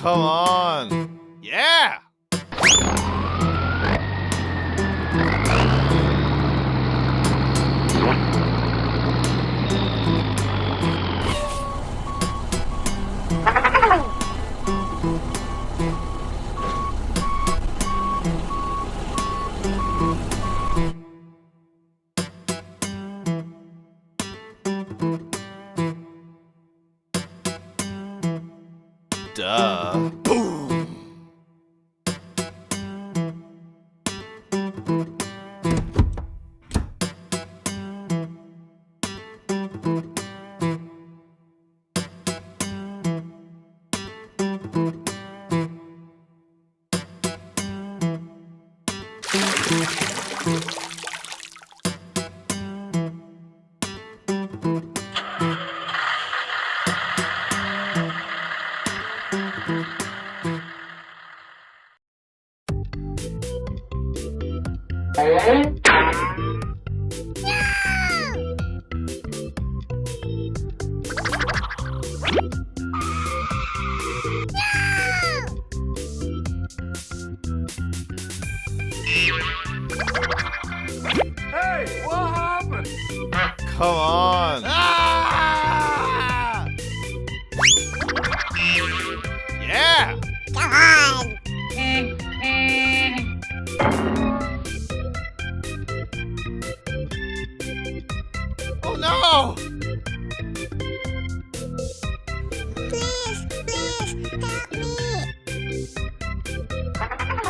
Come on. Yeah. Duh. Boom. Hey, what happened? Come on. Ah! Yeah. Come on! Oh no. Please, help me! Come on!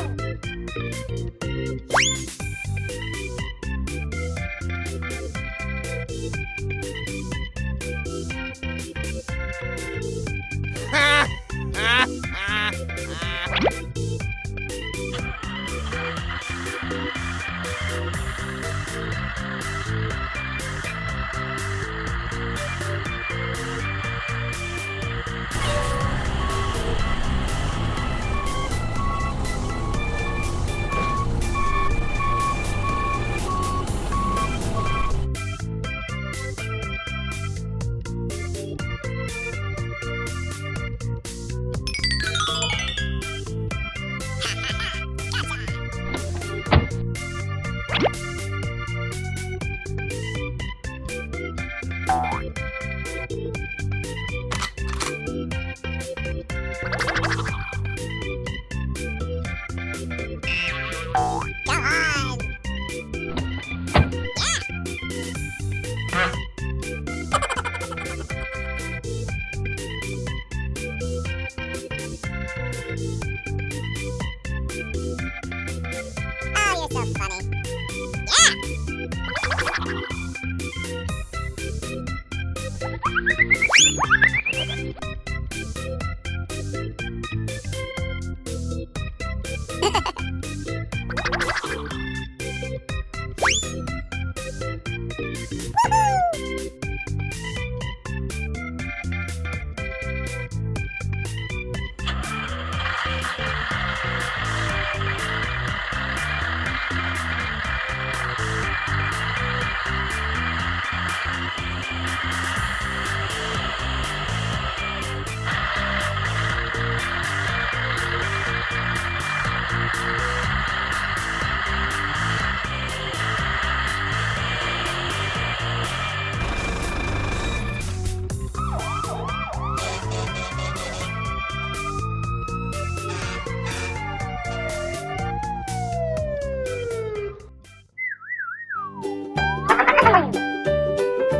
Oh, you're so funny.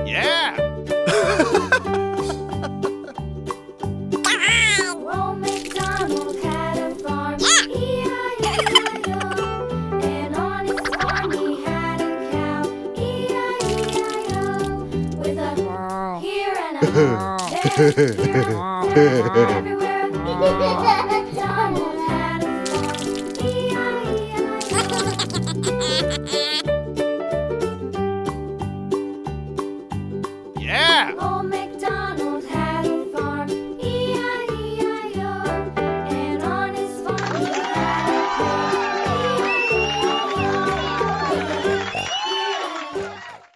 Yeah. Old MacDonald had a farm, E-I-E-I-O. And on his farm he had a cow, E-I-E-I-O. With a here and a there, everywhere. Old MacDonald had a farm, E-I-E-I-O. Yeah. Old